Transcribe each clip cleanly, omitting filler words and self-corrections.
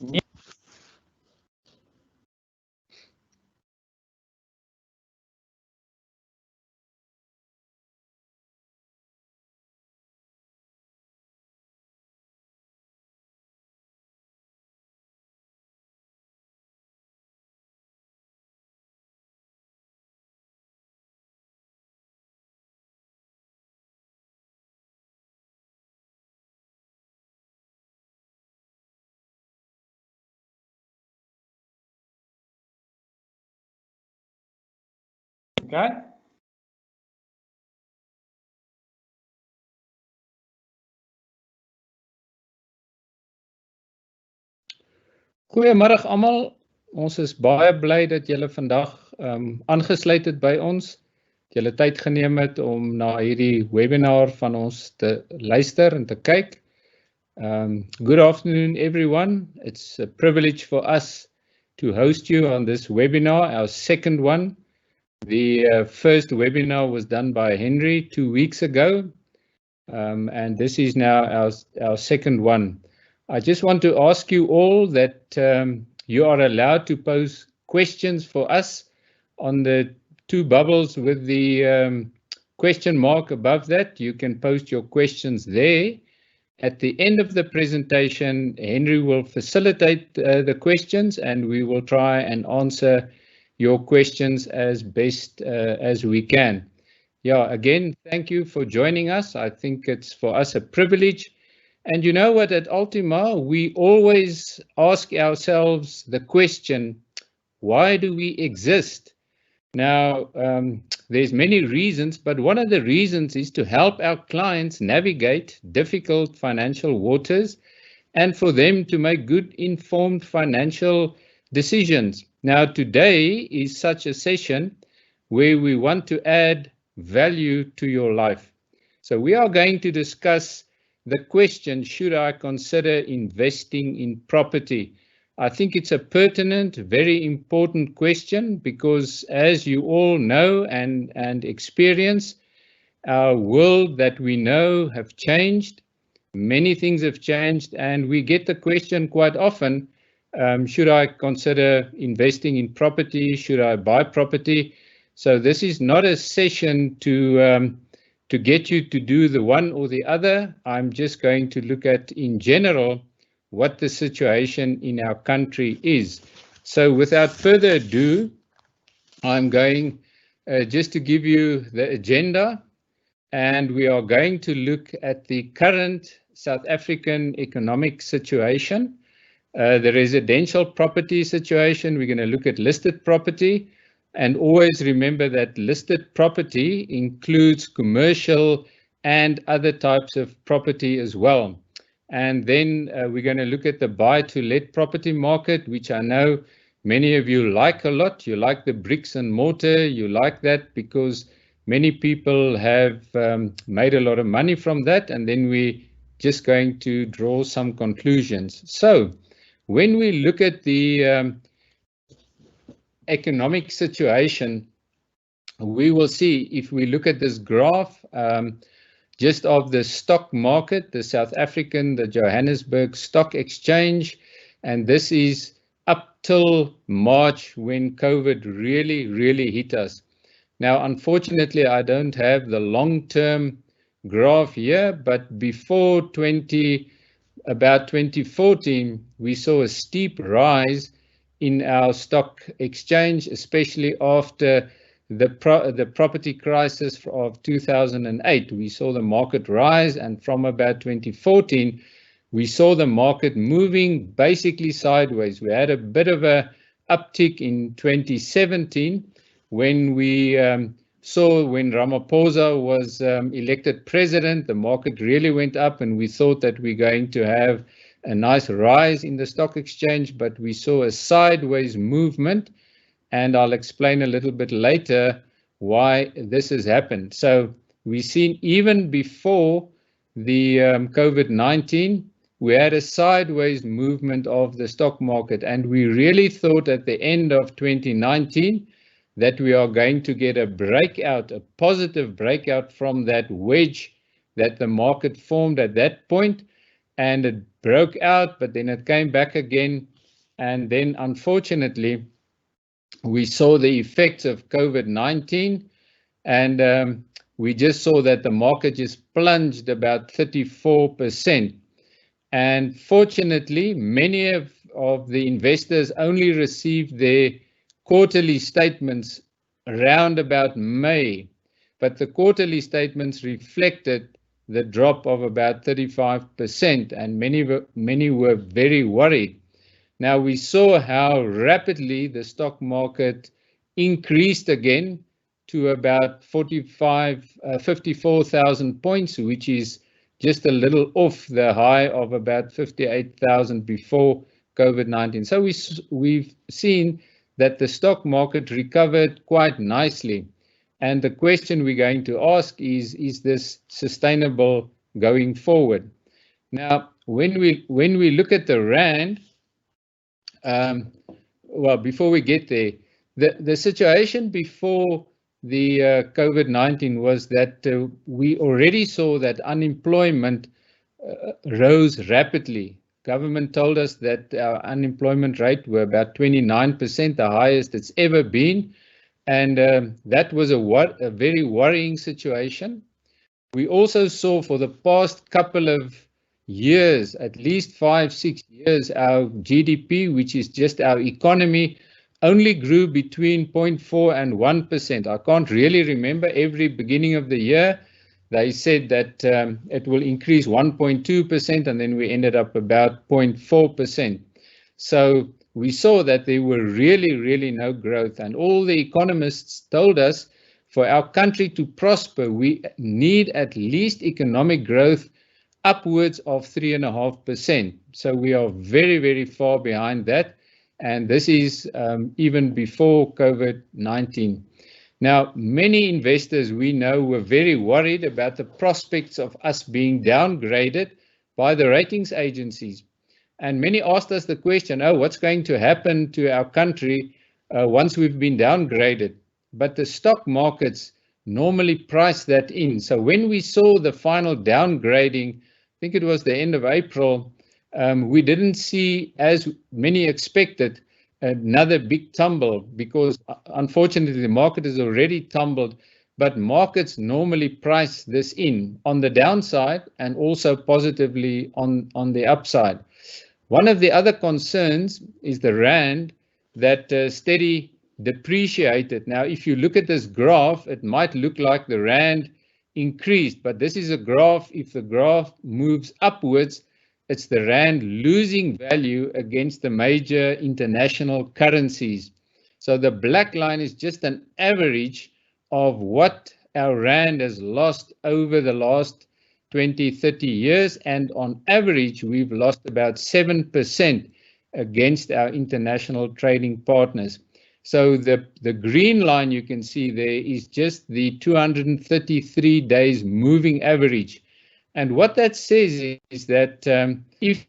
Okay. Goeiemiddag almal. Ons is baie bly dat julle vandag aangesluit het by ons. Dat julle tyd geneem het om na hierdie webinar van ons te luister en te kyk. Good afternoon everyone. It's a privilege for us to host you on this webinar, our second one. The first webinar was done by Henry 2 weeks ago, and this is now our second one. I just want to ask you all that you are allowed to pose questions for us on the two bubbles with the question mark above that. You can post your questions there. At the end of the presentation, Henry will facilitate the questions and we will try and answer your questions as best as we can. Yeah, again, thank you for joining us. I think it's for us a privilege. And you know what, at Ultima, we always ask ourselves the question, why do we exist? Now, there's many reasons, but one of the reasons is to help our clients navigate difficult financial waters and for them to make good informed financial decisions. Now, today is such a session where we want to add value to your life. So we are going to discuss the question, should I consider investing in property? I think it's a pertinent, very important question because as you all know and experience, our world that we know have changed. Many things have changed and we get the question quite often, should I consider investing in property? Should I buy property? So this is not a session to get you to do the one or the other. I'm just going to look at in general what the situation in our country is. So without further ado, I'm going just to give you the agenda, and we are going to look at the current South African economic situation, the residential property situation. We're going to look at listed property, and always remember that listed property includes commercial and other types of property as well. And then we're going to look at the buy-to-let property market, which I know many of you like a lot. You like the bricks and mortar. You like that because many people have made a lot of money from that. And then we're just going to draw some conclusions. So when we look at the economic situation, we will see, if we look at this graph, just of the stock market, the South African, the Johannesburg Stock Exchange, and this is up till March when COVID really hit us. Now, unfortunately, I don't have the long-term graph here, but before about 2014, we saw a steep rise in our stock exchange, especially after the property crisis of 2008. We saw the market rise, and from about 2014, we saw the market moving basically sideways. We had a bit of a uptick in 2017 when we saw when Ramaphosa was elected president, the market really went up and we thought that we're going to have a nice rise in the stock exchange, but we saw a sideways movement. And I'll explain a little bit later why this has happened. So we've seen even before the COVID-19, we had a sideways movement of the stock market. And we really thought at the end of 2019 that we are going to get a breakout, a positive breakout from that wedge that the market formed at that point. And broke out, but then it came back again. And then, unfortunately, we saw the effects of COVID-19, and we just saw that the market just plunged about 34%. And fortunately, many of the investors only received their quarterly statements around about May, but the quarterly statements reflected the drop of about 35%, and many were very worried. Now we saw how rapidly the stock market increased again to about 54,000 points, which is just a little off the high of about 58,000 before COVID-19. So we've seen that the stock market recovered quite nicely. And the question we're going to ask is this sustainable going forward? Now, when we look at the Rand, well, before we get there, the situation before the COVID-19 was that we already saw that unemployment rose rapidly. Government told us that our unemployment rate were about 29%, the highest it's ever been. And that was a very worrying situation. We also saw for the past couple of years, at least 5-6 years, our GDP, which is just our economy, only grew between 0.4 and 1%. I can't really remember. Every beginning of the year, they said that it will increase 1.2%, and then we ended up about 0.4%. So we saw that there were really no growth, and all the economists told us for our country to prosper, we need at least economic growth upwards of 3.5%. So we are very far behind that, and this is even before COVID-19. Now, many investors we know were very worried about the prospects of us being downgraded by the ratings agencies. And many asked us the question, oh, what's going to happen to our country once we've been downgraded? But the stock markets normally price that in. So when we saw the final downgrading, I think it was the end of April, we didn't see, as many expected, another big tumble, because unfortunately the market has already tumbled, but markets normally price this in on the downside and also positively on the upside. One of the other concerns is the Rand that steady depreciated. Now, if you look at this graph, it might look like the Rand increased, but this is a graph. If the graph moves upwards, it's the Rand losing value against the major international currencies. So the black line is just an average of what our Rand has lost over the last 20-30 years, and on average we've lost about 7% against our international trading partners. So the green line you can see there is just the 233 days moving average. And what that says is that if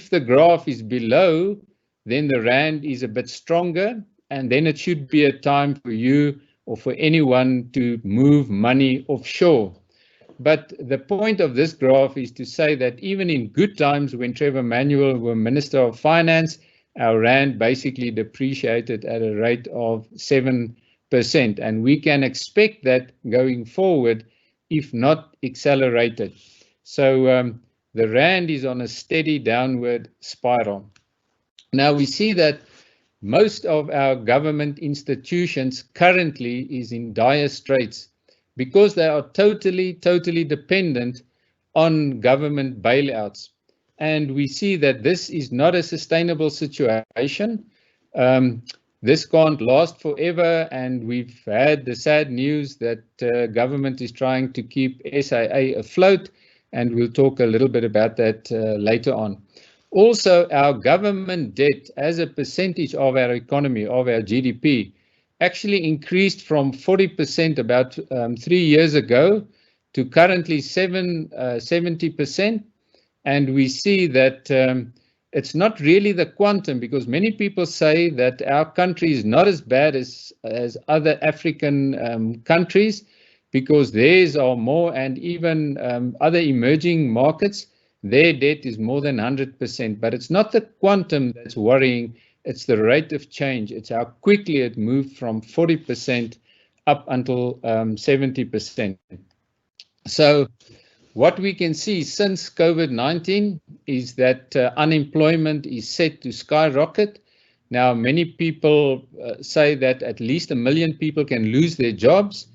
the graph is below, then the Rand is a bit stronger, and then it should be a time for you or for anyone to move money offshore. But the point of this graph is to say that even in good times, when Trevor Manuel was Minister of Finance, our Rand basically depreciated at a rate of 7%. And we can expect that going forward, if not accelerated. So the Rand is on a steady downward spiral. Now we see that most of our government institutions currently is in dire straits because they are totally dependent on government bailouts. And we see that this is not a sustainable situation. This can't last forever, and we've had the sad news that government is trying to keep SAA afloat, and we'll talk a little bit about that later on. Also, our government debt as a percentage of our economy, of our GDP, actually increased from 40% about 3 years ago to currently 70%. And we see that it's not really the quantum, because many people say that our country is not as bad as other African countries, because theirs are more, and even other emerging markets, their debt is more than 100%, but it's not the quantum that's worrying, it's the rate of change. It's how quickly it moved from 40% up until 70%. So what we can see since COVID-19 is that unemployment is set to skyrocket. Now, many people say that at least 1 million people can lose their jobs.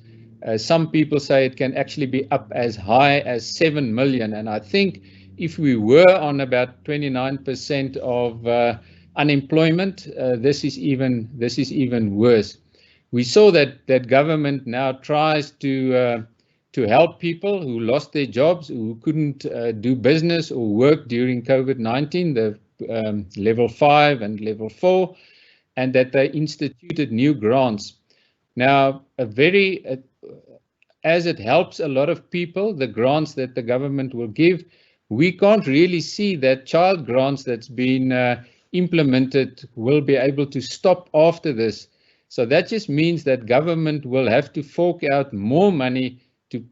Some people say it can actually be up as high as 7 million. And I think if we were on about 29% of unemployment, this is even worse. We saw that government now tries to help people who lost their jobs, who couldn't do business or work during COVID-19, the level 5 and level 4, and that they instituted new grants. Now, as it helps a lot of people, the grants that the government will give, we can't really see that child grants that's been implemented will be able to stop after this. So that just means that government will have to fork out more money to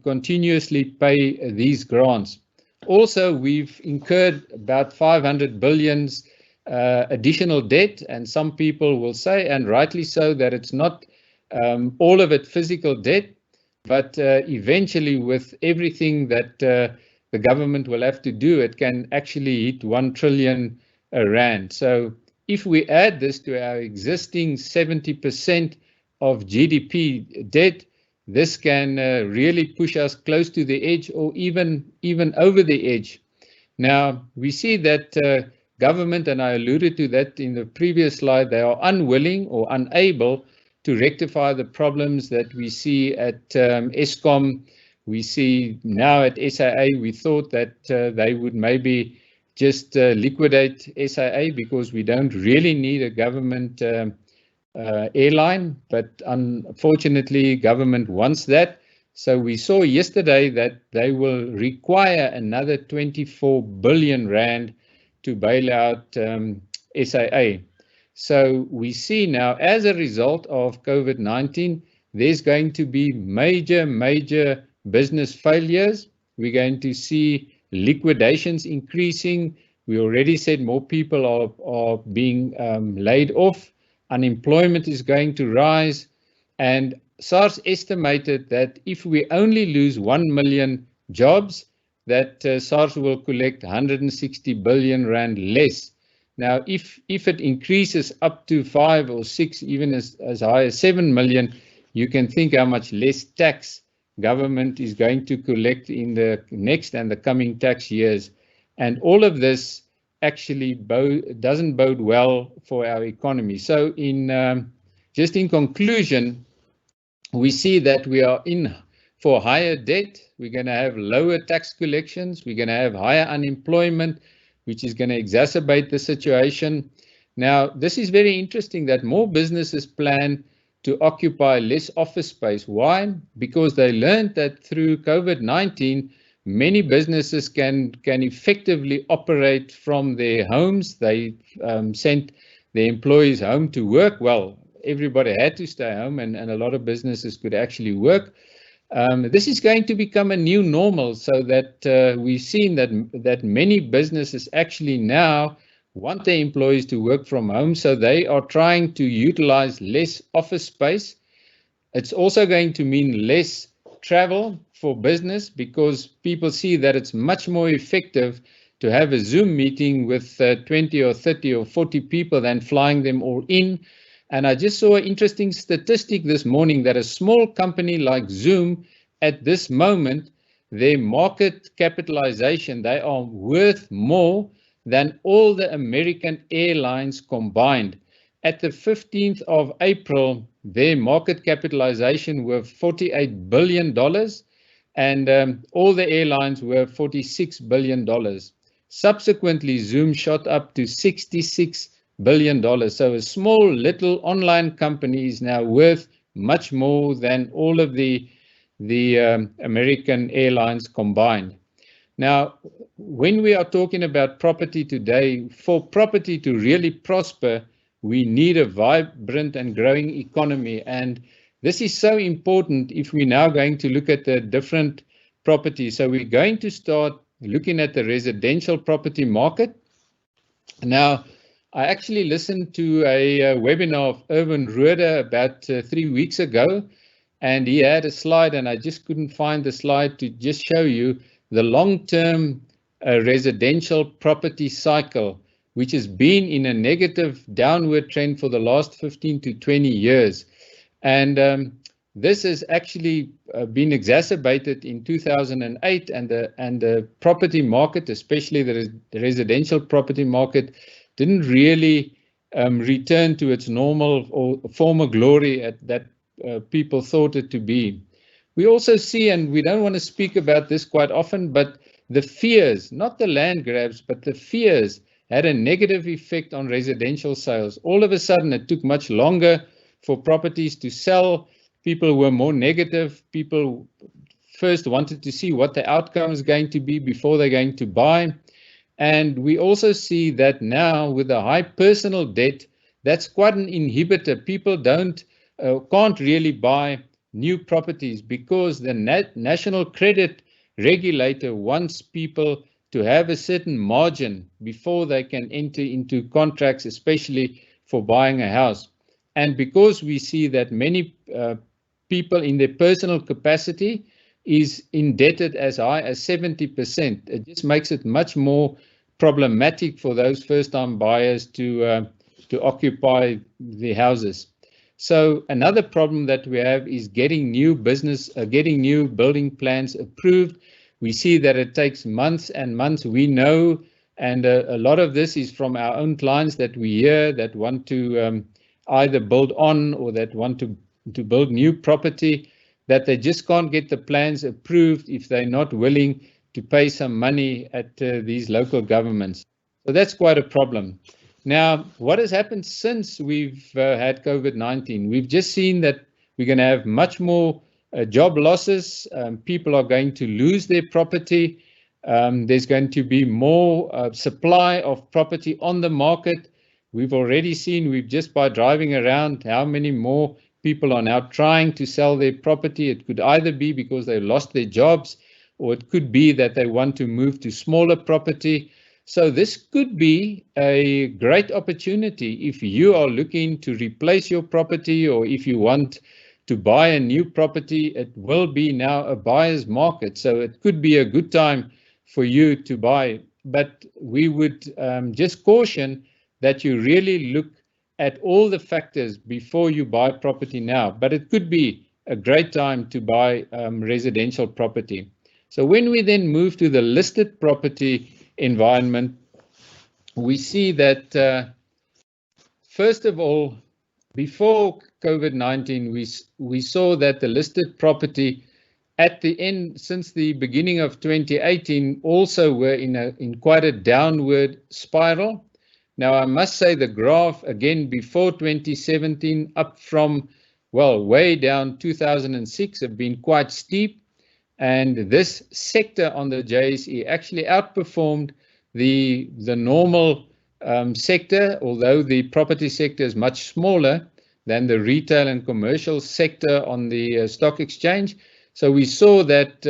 continuously pay these grants. Also, we've incurred about 500 billion additional debt, and some people will say, and rightly so, that it's not all of it physical debt, but eventually with everything that the government will have to do, it can actually hit 1 trillion rand. So if we add this to our existing 70% of GDP debt, this can really push us close to the edge, or even over the edge. Now, we see that government, and I alluded to that in the previous slide, they are unwilling or unable to rectify the problems that we see at Eskom. We see now at SAA. We thought that they would maybe just liquidate SAA because we don't really need a government airline, but unfortunately government wants that. So we saw yesterday that they will require another 24 billion rand to bail out SAA. So we see now, as a result of COVID-19, there's going to be major business failures. We're going to see liquidations increasing. We already said more people are being laid off. Unemployment is going to rise, and SARS estimated that if we only lose 1 million jobs, that SARS will collect 160 billion rand less. Now, if it increases up to 5 or 6, even as high as 7 million, you can think how much less tax government is going to collect in the next and the coming tax years. And all of this actually doesn't bode well for our economy. So just in conclusion, we see that we are in for higher debt. We're going to have lower tax collections. We're going to have higher unemployment, which is going to exacerbate the situation. Now, this is very interesting that more businesses plan to occupy less office space. Why? Because they learned that through COVID-19, many businesses can effectively operate from their homes. They sent their employees home to work. Well, everybody had to stay home, and a lot of businesses could actually work. This is going to become a new normal, so that we've seen that many businesses actually now want their employees to work from home, so they are trying to utilize less office space. It's also going to mean less travel for business, because people see that it's much more effective to have a Zoom meeting with 20 or 30 or 40 people than flying them all in. And I just saw an interesting statistic this morning that a small company like Zoom, at this moment, their market capitalization, they are worth more than all the American airlines combined. At the 15th of April, their market capitalization were $48 billion, and all the airlines were $46 billion. Subsequently, Zoom shot up to $66 billion. So a small little online company is now worth much more than all of the American airlines combined. Now, when we are talking about property today, for property to really prosper, we need a vibrant and growing economy. And this is so important if we're now going to look at the different properties. So we're going to start looking at the residential property market. Now, I actually listened to a webinar of Irwin Roeder about 3 weeks ago, and he had a slide, and I just couldn't find the slide to just show you the long-term residential property cycle, which has been in a negative downward trend for the last 15 to 20 years. And this has actually been exacerbated in 2008, and the property market, especially the residential property market, didn't really return to its normal or former glory that people thought it to be. We also see, and we don't want to speak about this quite often, but the fears, not the land grabs, but the fears had a negative effect on residential sales. All of a sudden, it took much longer for properties to sell. People were more negative. People first wanted to see what the outcome is going to be before they're going to buy. And we also see that now with the high personal debt, that's quite an inhibitor. People can't really buy new properties because the national credit regulator wants people to have a certain margin before they can enter into contracts, especially for buying a house. And because we see that many people in their personal capacity is indebted as high as 70%, it just makes it much more problematic for those first-time buyers to occupy the houses. So another problem that we have is getting new building plans approved. We see that it takes months and months. We know, and a lot of this is from our own clients that we hear that want to either build on or that want to build new property, that they just can't get the plans approved if they're not willing to pay some money at these local governments. So that's quite a problem. Now, what has happened since we've had COVID-19? We've just seen that we're going to have much more job losses. People are going to lose their property. There's going to be more supply of property on the market. We've already seen, just by driving around, how many more people are now trying to sell their property. It could either be because they lost their jobs, or it could be that they want to move to smaller property. So this could be a great opportunity if you are looking to replace your property, or if you want to buy a new property. It will be now a buyer's market, so it could be a good time for you to buy. But we would just caution that you really look at all the factors before you buy property now. But it could be a great time to buy residential property. So when we then move to the listed property environment, we see that first of all, before COVID-19, we saw that the listed property at the end, since the beginning of 2018, also were in quite a downward spiral. Now, I must say the graph, again, before 2017, up from, well, way down 2006, have been quite steep. And this sector on the JSE actually outperformed the normal sector, although the property sector is much smaller than the retail and commercial sector on the stock exchange. So we saw that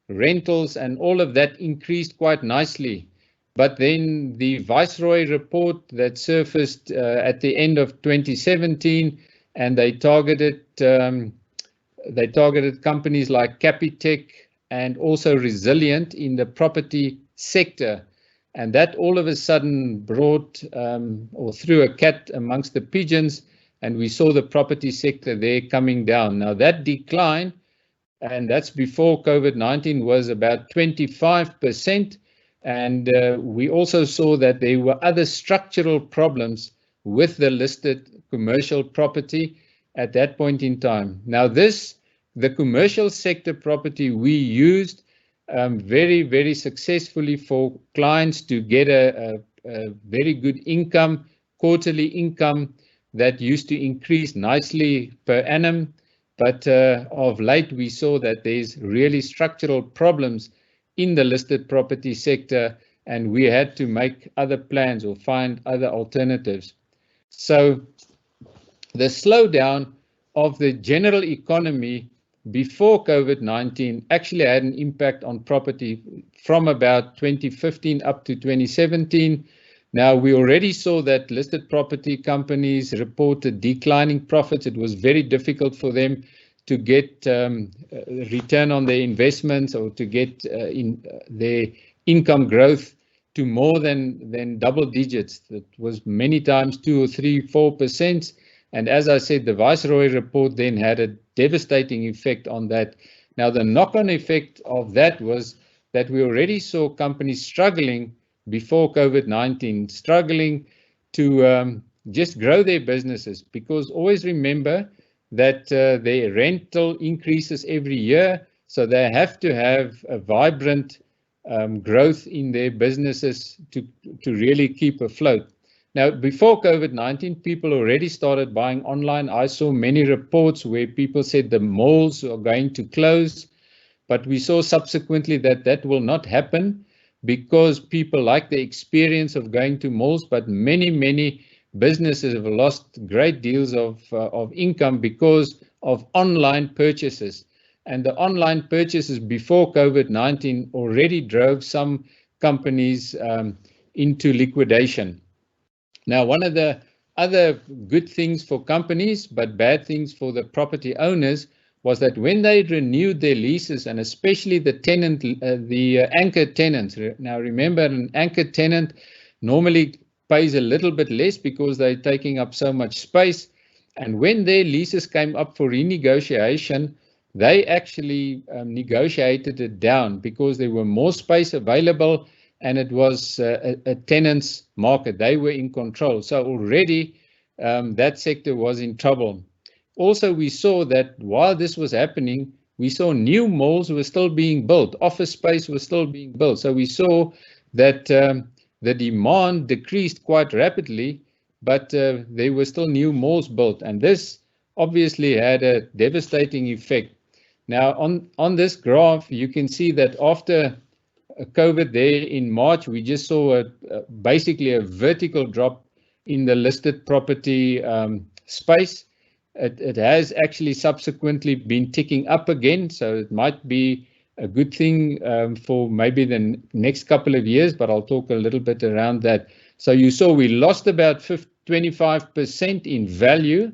rentals and all of that increased quite nicely. But then the Viceroy report that surfaced at the end of 2017, and they targeted companies like Capitec and also Resilient in the property sector. And that all of a sudden brought or threw a cat amongst the pigeons, and we saw the property sector there coming down. Now that decline, and that's before COVID-19, was about 25%. And we also saw that there were other structural problems with the listed commercial property at that point in time. Now the commercial sector property we used very, very successfully for clients to get a very good income, quarterly income that used to increase nicely per annum. But of late, we saw that there's really structural problems in the listed property sector, and we had to make other plans or find other alternatives. So the slowdown of the general economy before COVID-19 actually had an impact on property from about 2015 up to 2017. Now, we already saw that listed property companies reported declining profits. It was very difficult for them to get return on their investments or to get their income growth to more than double digits. That was many times 2 or 3, 4%. And as I said, the Viceroy report then had a devastating effect on that. Now, the knock-on effect of that was that we already saw companies struggling before COVID-19, struggling to just grow their businesses, because always remember that their rental increases every year, so they have to have a vibrant growth in their businesses to really keep afloat. Now, before COVID-19, people already started buying online. I saw many reports where people said the malls are going to close, but we saw subsequently that that will not happen because people like the experience of going to malls, but many businesses have lost great deals of income because of online purchases. And the online purchases before COVID-19 already drove some companies into liquidation. Now, one of the other good things for companies, but bad things for the property owners, was that when they renewed their leases, and especially the anchor tenants. Now, remember, an anchor tenant normally pays a little bit less because they're taking up so much space. And when their leases came up for renegotiation, they actually negotiated it down because there were more space available, and it was a tenant's market. They were in control. So already that sector was in trouble. Also, we saw that while this was happening, we saw new malls were still being built. Office space was still being built. So we saw that the demand decreased quite rapidly, but there were still new malls built. And this obviously had a devastating effect. Now, on this graph, you can see that after COVID there in March, we just saw basically a vertical drop in the listed property space. It has actually subsequently been ticking up again, so it might be a good thing for maybe the next couple of years, but I'll talk a little bit around that. So you saw we lost about 25% in value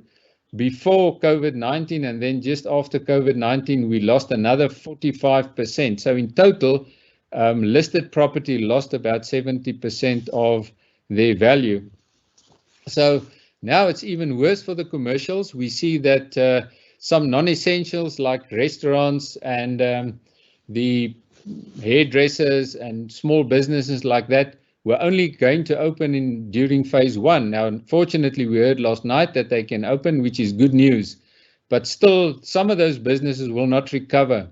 before COVID-19, and then just after COVID-19, we lost another 45%. So in total, listed property lost about 70% of their value. So now it's even worse for the commercials. We see that some non-essentials like restaurants and the hairdressers and small businesses like that were only going to open during phase 1. Now, unfortunately, we heard last night that they can open, which is good news. But still, some of those businesses will not recover.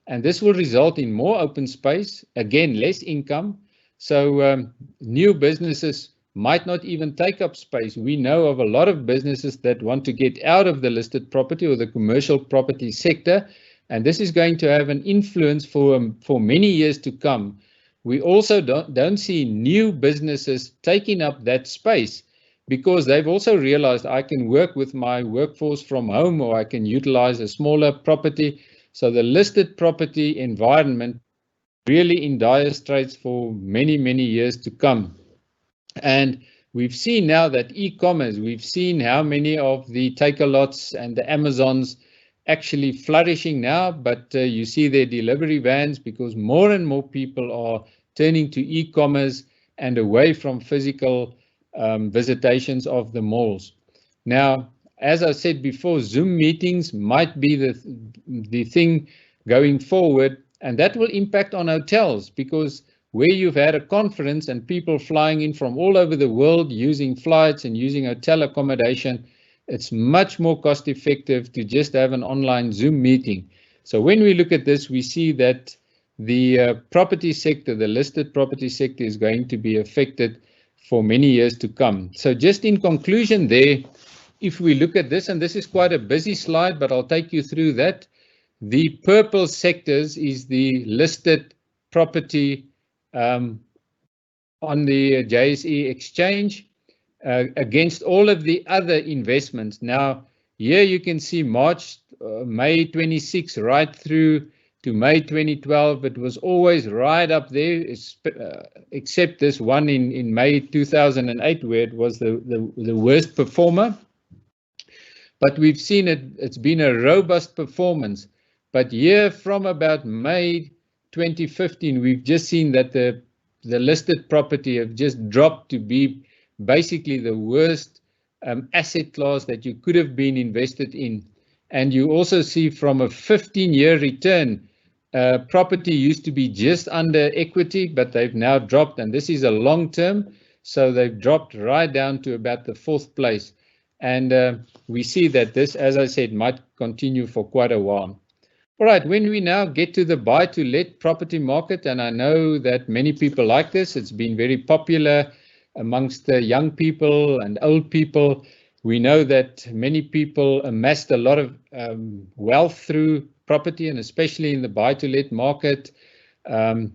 And this will result in more open space, again, less income. So new businesses might not even take up space. We know of a lot of businesses that want to get out of the listed property or the commercial property sector, and this is going to have an influence for many years to come. We also don't see new businesses taking up that space because they've also realized I can work with my workforce from home, or I can utilize a smaller property. So the listed property environment really in dire straits for many years to come. And we've seen now that e-commerce, we've seen how many of the Takealots and the Amazons actually flourishing now, but you see their delivery vans because more and more people are turning to e-commerce and away from physical visitations of the malls. Now, as I said before, Zoom meetings might be the thing going forward, and that will impact on hotels because where you've had a conference and people flying in from all over the world using flights and using hotel accommodation, it's much more cost effective to just have an online Zoom meeting. So when we look at this, we see that the property sector, the listed property sector, is going to be affected for many years to come. So just in conclusion there, if we look at this, and this is quite a busy slide, but I'll take you through that. The purple sectors is the listed property on the JSE exchange against all of the other investments. Now, here you can see March May 26 right through to May 2012, it was always right up there, except this one in May 2008, where it was the worst performer. But we've seen it's been a robust performance. But here from about May 2015, we've just seen that the listed property have just dropped to be basically the worst asset class that you could have been invested in. And you also see from a 15-year return, property used to be just under equity, but they've now dropped, and this is a long term, so they've dropped right down to about the 4th place. And we see that this, as I said, might continue for quite a while. All right, when we now get to the buy to let property market, and I know that many people like this, it's been very popular amongst the young people and old people. We know that many people amassed a lot of wealth through property, and especially in the buy-to-let market. And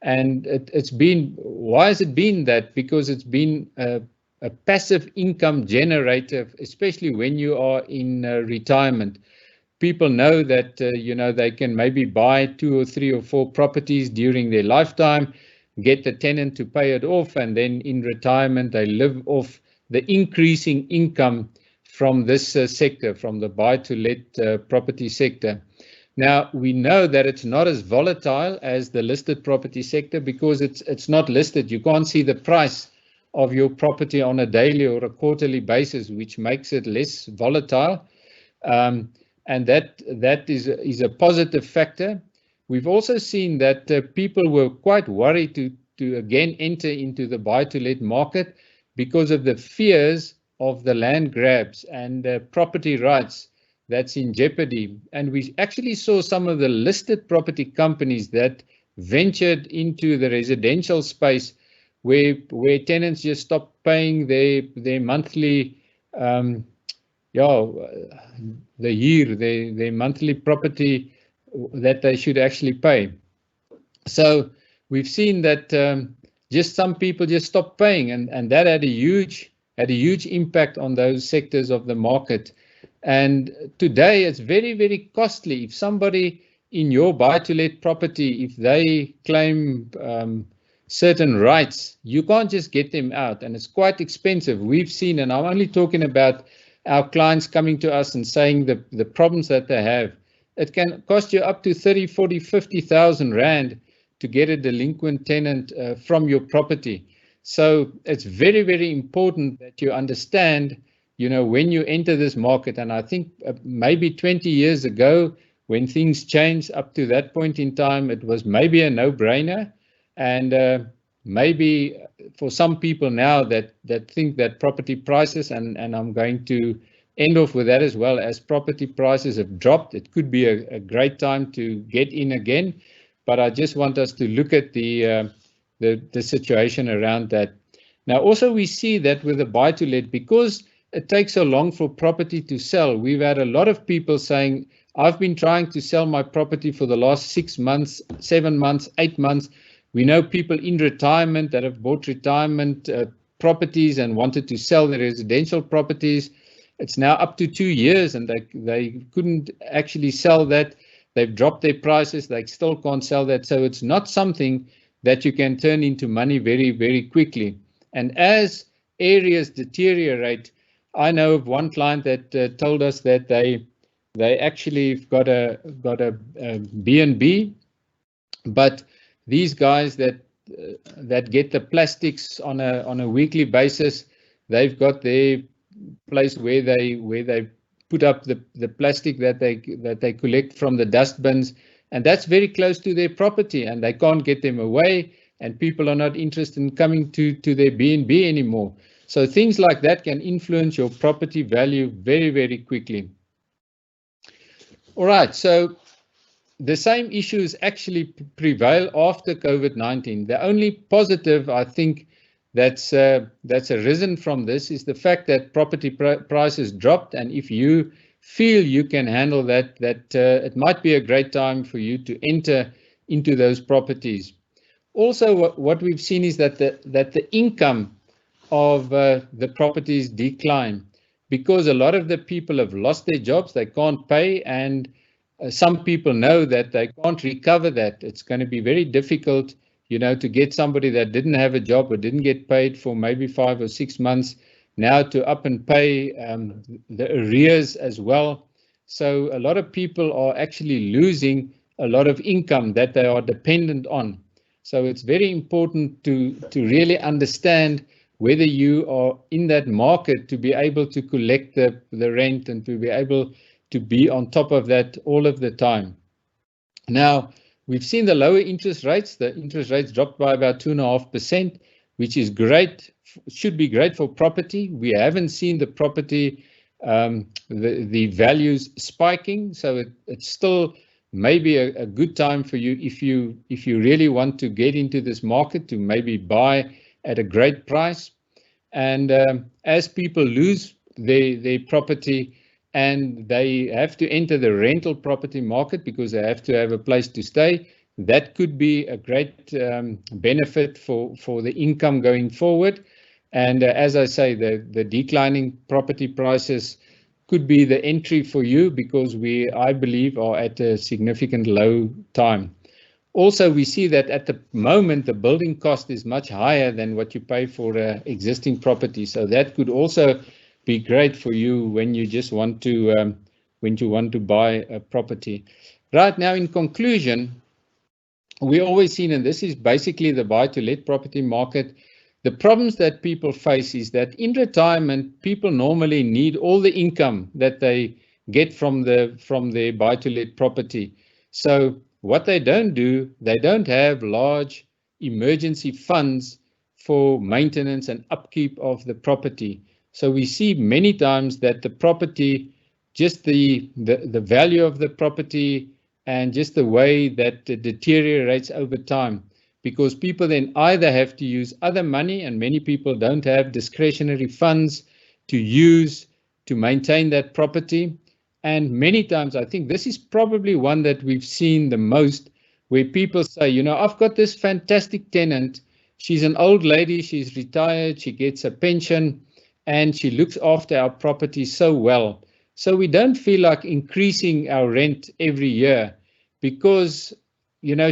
it's been, why has it been that? Because it's been a passive income generator, especially when you are in retirement. People know that they can maybe buy 2 or 3 or 4 properties during their lifetime, get the tenant to pay it off, and then in retirement they live off the increasing income from this sector, from the buy-to-let property sector. Now, we know that it's not as volatile as the listed property sector because it's not listed. You can't see the price of your property on a daily or a quarterly basis, which makes it less volatile. And that is a positive factor. We've also seen that people were quite worried to again enter into the buy-to-let market because of the fears of the land grabs and property rights that's in jeopardy. And we actually saw some of the listed property companies that ventured into the residential space where tenants just stopped paying their monthly their monthly property that they should actually pay. So we've seen that just some people just stopped paying, and that had a huge impact on those sectors of the market. And today it's very, very costly. If somebody in your buy-to-let property, if they claim certain rights, you can't just get them out, and it's quite expensive. We've seen, and I'm only talking about our clients coming to us and saying the problems that they have. It can cost you up to 30, 40, 50,000 Rand to get a delinquent tenant from your property. So it's very, very important that you understand, when you enter this market. And I think maybe 20 years ago, when things changed up to that point in time, it was maybe a no-brainer. And maybe for some people now that think that property prices, and I'm going to end off with that as well, as property prices have dropped, it could be a great time to get in again. But I just want us to look at the situation around that. Now, also we see that with the buy-to-let, because it takes so long for property to sell, we've had a lot of people saying, I've been trying to sell my property for the last 6 months, 7 months, 8 months. We know people in retirement that have bought retirement properties and wanted to sell their residential properties. It's now up to 2 years, and they couldn't actually sell that. They've dropped their prices. They still can't sell that. So it's not something that you can turn into money very, very quickly. And as areas deteriorate, I know of one client that told us that they actually got a B&B, but these guys that get the plastics on a weekly basis, they've got their place where they put up the plastic that they collect from the dust bins, and that's very close to their property, and they can't get them away, and people are not interested in coming to their B&B anymore. So things like that can influence your property value very, very quickly. All right, so the same issues actually prevail after COVID-19. The only positive, I think, that's arisen from this is the fact that property prices dropped, and if you feel you can handle that, it might be a great time for you to enter into those properties. Also, what we've seen is that the income of the properties decline. because a lot of the people have lost their jobs, they can't pay, and some people know that they can't recover that. It's going to be very difficult, to get somebody that didn't have a job or didn't get paid for maybe 5 or 6 months now to up and pay the arrears as well. So a lot of people are actually losing a lot of income that they are dependent on. So it's very important to really understand whether you are in that market to be able to collect the rent and to be able to be on top of that all of the time. Now, we've seen the lower interest rates. The interest rates dropped by about 2.5%, which is great, should be great for property. We haven't seen the property, the values spiking, so it's still maybe a good time for you if you really want to get into this market to maybe buy at a great price. And as people lose their property and they have to enter the rental property market because they have to have a place to stay, that could be a great benefit for the income going forward. And as I say, the declining property prices could be the entry for you because I believe, are at a significant low time. Also, we see that at the moment, the building cost is much higher than what you pay for existing property. So that could also be great for you when you just want to buy a property. Right now, in conclusion, we always seen, and this is basically the buy-to-let property market, the problems that people face is that in retirement, people normally need all the income that they get from their buy-to-let property. So what they don't do, they don't have large emergency funds for maintenance and upkeep of the property. So we see many times that the property, just the value of the property and just the way that it deteriorates over time, because people then either have to use other money, and many people don't have discretionary funds to use to maintain that property. And many times, I think this is probably one that we've seen the most, where people say, I've got this fantastic tenant. She's an old lady, she's retired, she gets a pension, and she looks after our property so well. So we don't feel like increasing our rent every year because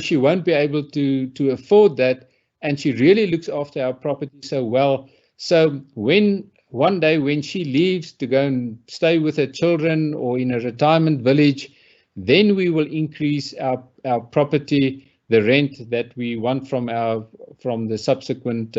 she won't be able to afford that, and she really looks after our property so well. So one day when she leaves to go and stay with her children or in a retirement village, then we will increase our property, the rent that we want from the subsequent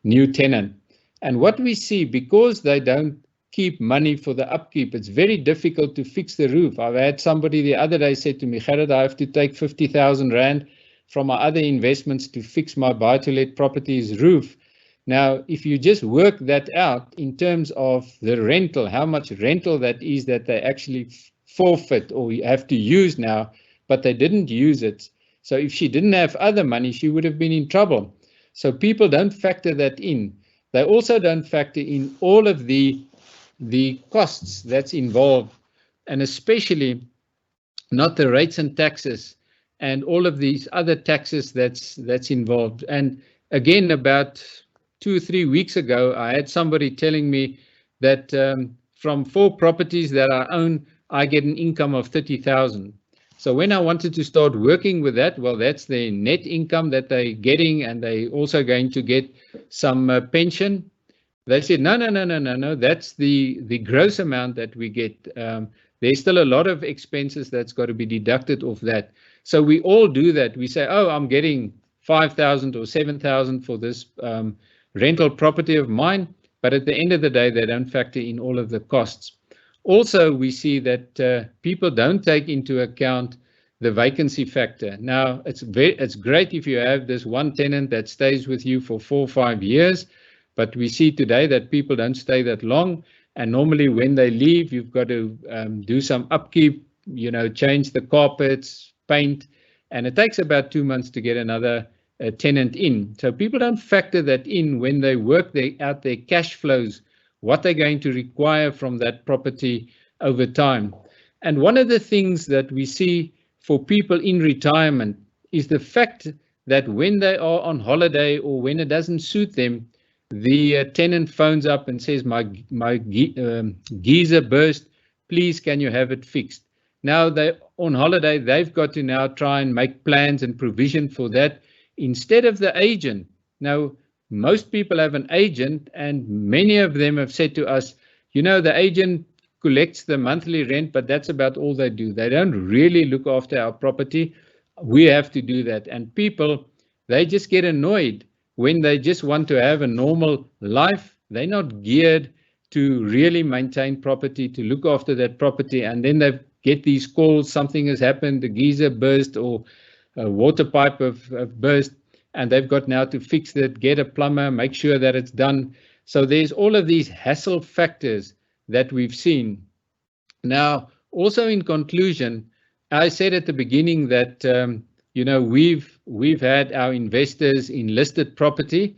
new tenant. And what we see, because they don't keep money for the upkeep, it's very difficult to fix the roof. I've had somebody the other day say to me, Gerrit, I have to take 50,000 Rand from my other investments to fix my buy-to-let property's roof. Now, if you just work that out in terms of the rental, how much rental that is that they actually forfeit or have to use now, but they didn't use it. So if she didn't have other money, she would have been in trouble. So people don't factor that in. They also don't factor in all of the costs that's involved, and especially not the rates and taxes and all of these other taxes that's involved. And again, about 2 or 3 weeks ago, I had somebody telling me that from 4 properties that I own, I get an income of 30,000. So when I wanted to start working with that, well, that's the net income that they're getting, and they also going to get some pension. They said, no, that's the gross amount that we get. There's still a lot of expenses that's got to be deducted off that. So we all do that. We say, oh, I'm getting 5,000 or 7,000 for this rental property of mine. But at the end of the day, they don't factor in all of the costs. Also, we see that people don't take into account the vacancy factor. Now, it's great if you have this one tenant that stays with you for 4 or 5 years. But we see today that people don't stay that long. And normally when they leave, you've got to do some upkeep, change the carpets, paint. And it takes about 2 months to get another tenant in. So people don't factor that in when they work out their cash flows, what they're going to require from that property over time. And one of the things that we see for people in retirement is the fact that when they are on holiday or when it doesn't suit them, the tenant phones up and says, my geyser burst, please can you have it fixed? Now they're on holiday, they've got to now try and make plans and provision for that instead of the agent. Now, most people have an agent, and many of them have said to us, you know, the agent collects the monthly rent, but that's about all they do. They don't really look after our property. We have to do that. And people, they just get annoyed when they just want to have a normal life. They're not geared to really maintain property, to look after that property, and then they get these calls, something has happened, the geyser burst or a water pipe have burst, and they've got now to fix that, get a plumber, make sure that it's done. So there's all of these hassle factors that we've seen. Now, also in conclusion, I said at the beginning that you know, we've had our investors in listed property,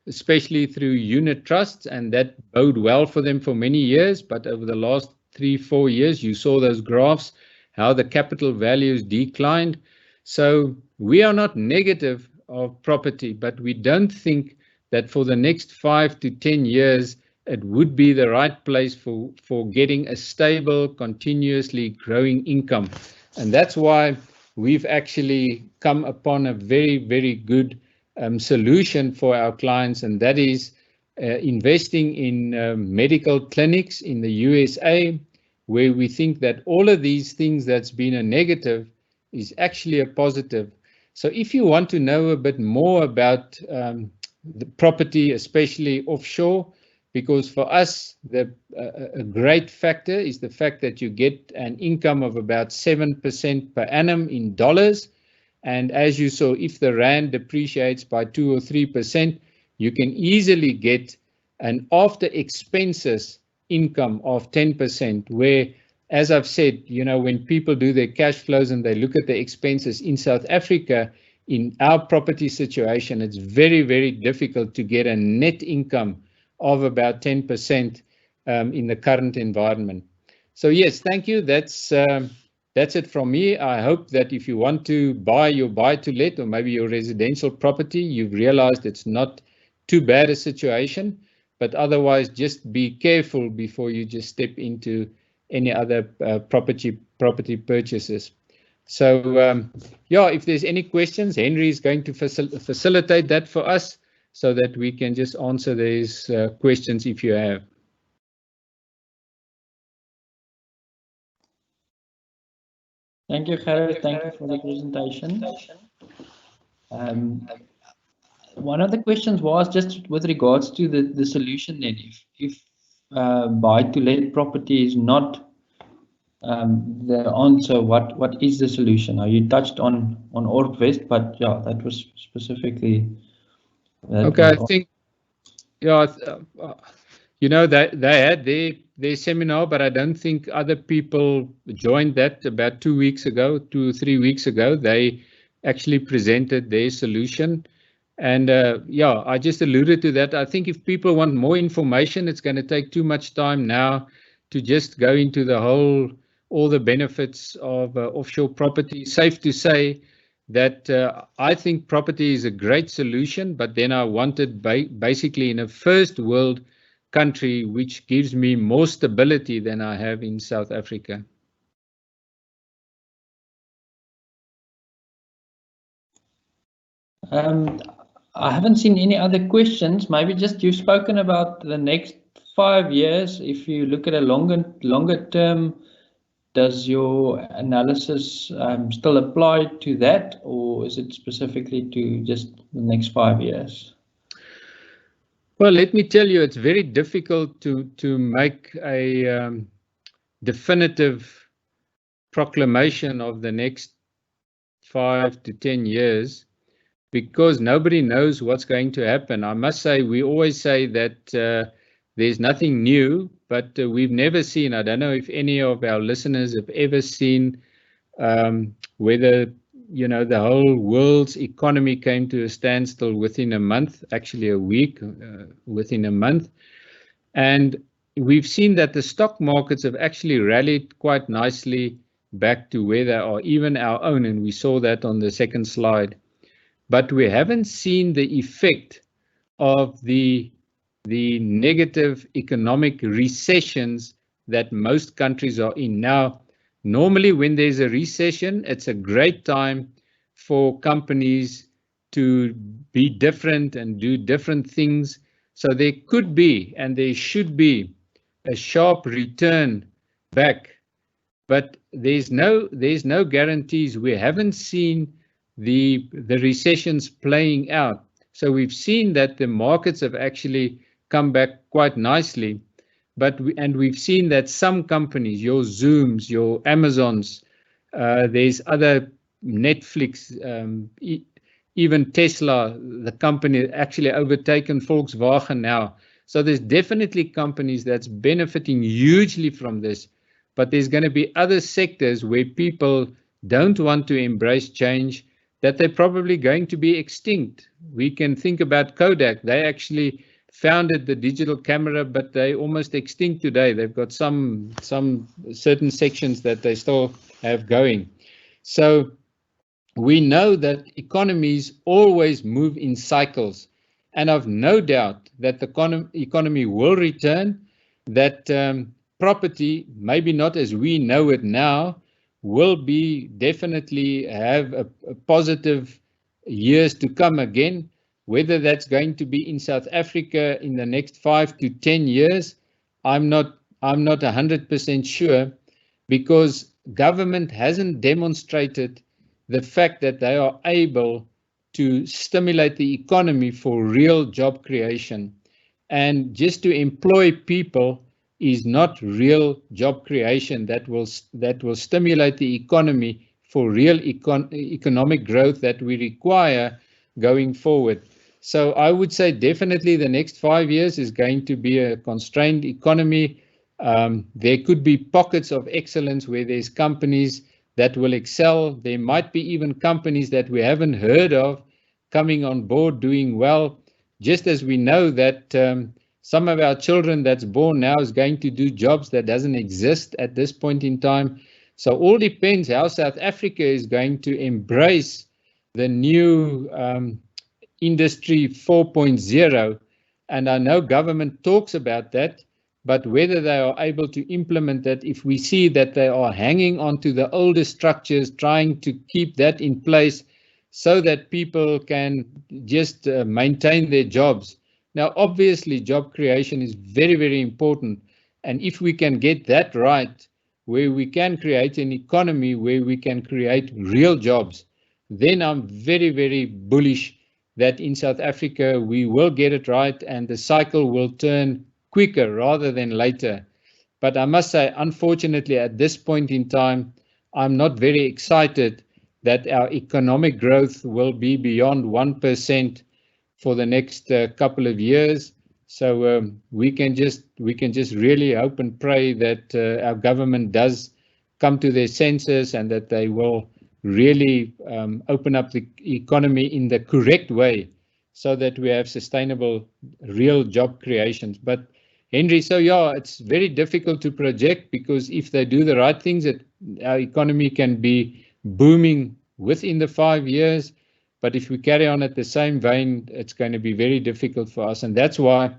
especially through unit trusts, and that bode well for them for many years. But over the last 3-4 years, you saw those graphs, how the capital values declined. So we are not negative of property, but we don't think that for the next 5 to 10 years, it would be the right place for getting a stable, continuously growing income. And that's why we've actually come upon a very, very good solution for our clients, and that is investing in medical clinics in the USA, where we think that all of these things that's been a negative is actually a positive. So if you want to know a bit more about the property, especially offshore, because for us, a great factor is the fact that you get an income of about 7% per annum in dollars. And as you saw, if the rand depreciates by 2 or 3%, you can easily get an after expenses income of 10%, where, as I've said, you know, when people do their cash flows and they look at the expenses in South Africa, in our property situation, it's very, very difficult to get a net income of about 10% in the current environment. So yes, thank you. That's it from me. I hope that if you want to buy your buy-to-let or maybe your residential property, you've realized it's not too bad a situation, but otherwise just be careful before you just step into any other property purchases. So yeah, if there's any questions, Henry is going to facilitate that for us, so that we can just answer these questions if you have. Thank you, Gerrit. Thank you for the presentation. One of the questions was just with regards to the solution then. If buy-to-let property is not the answer, what is the solution? Now, you touched on Orkwest, but yeah, that was specifically. Okay, I think, yeah, you know, they had their seminar, but I don't think other people joined that. About 2 weeks ago, 2 or 3 weeks ago, they actually presented their solution. And yeah, I just alluded to that. I think if people want more information, it's going to take too much time now to just go into all the benefits of offshore property. Safe to say that I think property is a great solution, but then I wanted basically in a first world country which gives me more stability than I have in South Africa. I haven't seen any other questions. Maybe just you've spoken about the next 5 years. If you look at a longer term, does your analysis still apply to that, or is it specifically to just the next 5 years? Well, let me tell you, it's very difficult to make a definitive proclamation of the next 5 to 10 years, because nobody knows what's going to happen. I must say, we always say that there's nothing new, but we've never seen, I don't know if any of our listeners have ever seen whether, you know, the whole world's economy came to a standstill within a month, actually a week, within a month. And we've seen that the stock markets have actually rallied quite nicely back to where they are, even our own, and we saw that on the second slide. But we haven't seen the effect of the the negative economic recessions that most countries are in. Now, normally when there's a recession, it's a great time for companies to be different and do different things. So there could be and there should be a sharp return back, but there's no guarantees. We haven't seen the recessions playing out. So we've seen that the markets have actually come back quite nicely, but we've seen that some companies, your Zooms, your Amazons, there's other Netflix, even Tesla, the company actually overtaken Volkswagen now. So there's definitely companies that's benefiting hugely from this, but there's going to be other sectors where people don't want to embrace change, that they're probably going to be extinct. We can think about Kodak. They actually founded the digital camera, but they almost extinct today. They've got some certain sections that they still have going. So we know that economies always move in cycles, and I've no doubt that the economy will return, that property, maybe not as we know it now, will be definitely have a positive years to come again. Whether that's going to be in South Africa in the next 5 to 10 years, I'm not 100% sure, because government hasn't demonstrated the fact that they are able to stimulate the economy for real job creation. And just to employ people is not real job creation that will stimulate the economy for real economic growth that we require going forward. So I would say definitely the next 5 years is going to be a constrained economy. There could be pockets of excellence where there's companies that will excel. There might be even companies that we haven't heard of coming on board, doing well, just as we know that some of our children that's born now is going to do jobs that doesn't exist at this point in time. So all depends how South Africa is going to embrace the new Industry 4.0. And I know government talks about that, but whether they are able to implement that, if we see that they are hanging on to the older structures, trying to keep that in place so that people can just maintain their jobs. Now, obviously, job creation is very, very important. And if we can get that right, where we can create an economy where we can create real jobs, then I'm very, very bullish that in South Africa we will get it right and the cycle will turn quicker rather than later. But I must say, unfortunately, at this point in time, I'm not very excited that our economic growth will be beyond 1% for the next couple of years. So we can just really hope and pray that our government does come to their senses and that they will really open up the economy in the correct way so that we have sustainable real job creations. But Henry, so yeah, it's very difficult to project, because if they do the right things, our economy can be booming within the 5 years. But if we carry on at the same vein, it's going to be very difficult for us. And that's why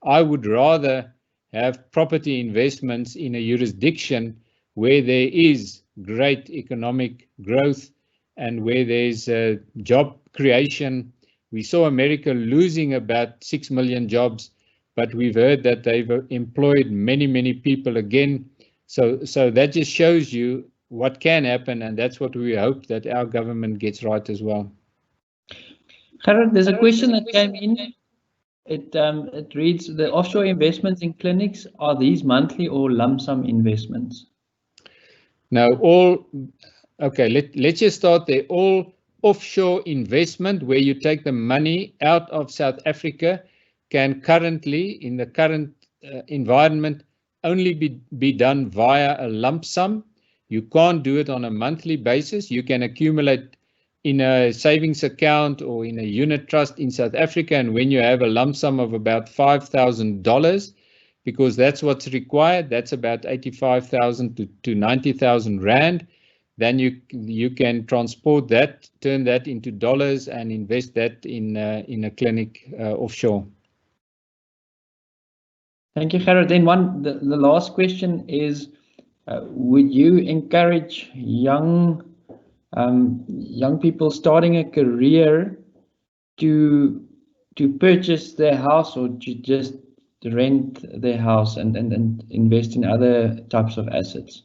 I would rather have property investments in a jurisdiction where there is great economic growth and where there's job creation. We saw America losing about 6 million jobs, but we've heard that they've employed many, many people again. So that just shows you what can happen, and that's what we hope that our government gets right as well. Gerrit, there's a question that came in. It reads, the offshore investments in clinics, are these monthly or lump sum investments? Now, let's just start there. All offshore investment where you take the money out of South Africa can currently, in the current environment, only be done via a lump sum. You can't do it on a monthly basis. You can accumulate in a savings account or in a unit trust in South Africa, and when you have a lump sum of about $5,000, because that's what's required, that's about 85,000 to 90,000 Rand, then you can transport that, turn that into dollars and invest that in a clinic offshore. Thank you, Gerrit. Then the last question is, would you encourage young people starting a career to purchase their house, or to just rent their house and invest in other types of assets?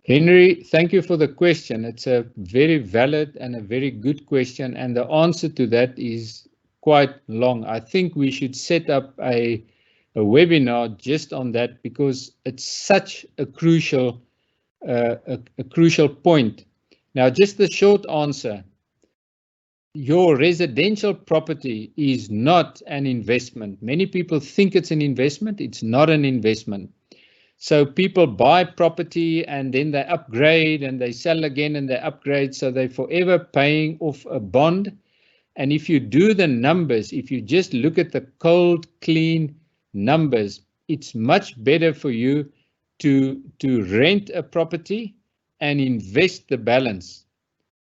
Henry, thank you for the question. It's a very valid and a very good question, and the answer to that is quite long. I think we should set up a webinar just on that, because it's such a crucial point. Now, just the short answer: your residential property is not an investment. Many people think it's an investment. It's not an investment. So people buy property and then they upgrade and they sell again and they upgrade. So they're forever paying off a bond. And if you do the numbers, if you just look at the cold, clean numbers, it's much better for you to rent a property and invest the balance.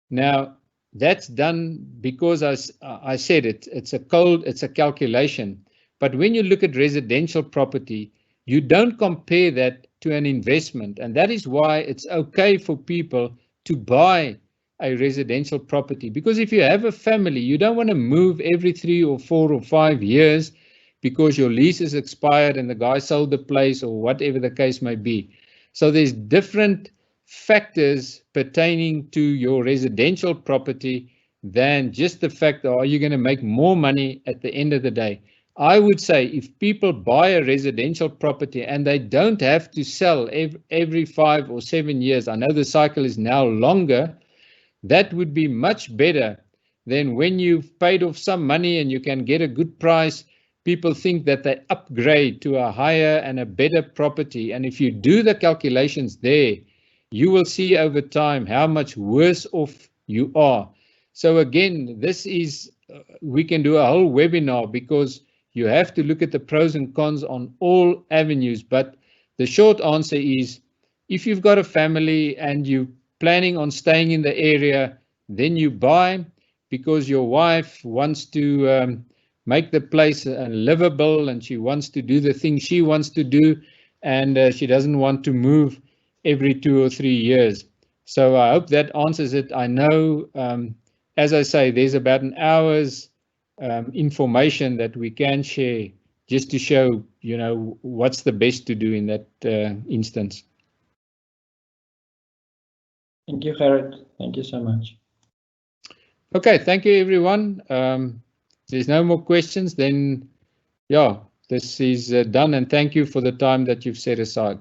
Now, that's done because I said it's a calculation. But when you look at residential property, you don't compare that to an investment. And that is why it's okay for people to buy a residential property. Because if you have a family, you don't want to move every 3 or 4 or 5 years because your lease is expired and the guy sold the place, or whatever the case may be. So there's different factors pertaining to your residential property than just the fact that, are you going to make more money at the end of the day? I would say if people buy a residential property and they don't have to sell every 5 or 7 years, I know the cycle is now longer, that would be much better than when you've paid off some money and you can get a good price. People think that they upgrade to a higher and a better property. And if you do the calculations there, you will see over time how much worse off you are. So again, this is, we can do a whole webinar, because you have to look at the pros and cons on all avenues. But the short answer is, if you've got a family and you're planning on staying in the area, then you buy, because your wife wants to make the place livable and she wants to do the things she wants to do, and she doesn't want to move every 2 or 3 years. So I hope that answers it. I know, as I say, there's about an hour's information that we can share just to show, what's the best to do in that instance. Thank you, Gerrit. Thank you so much. Okay, thank you, everyone. There's no more questions, then, yeah, this is done, and thank you for the time that you've set aside.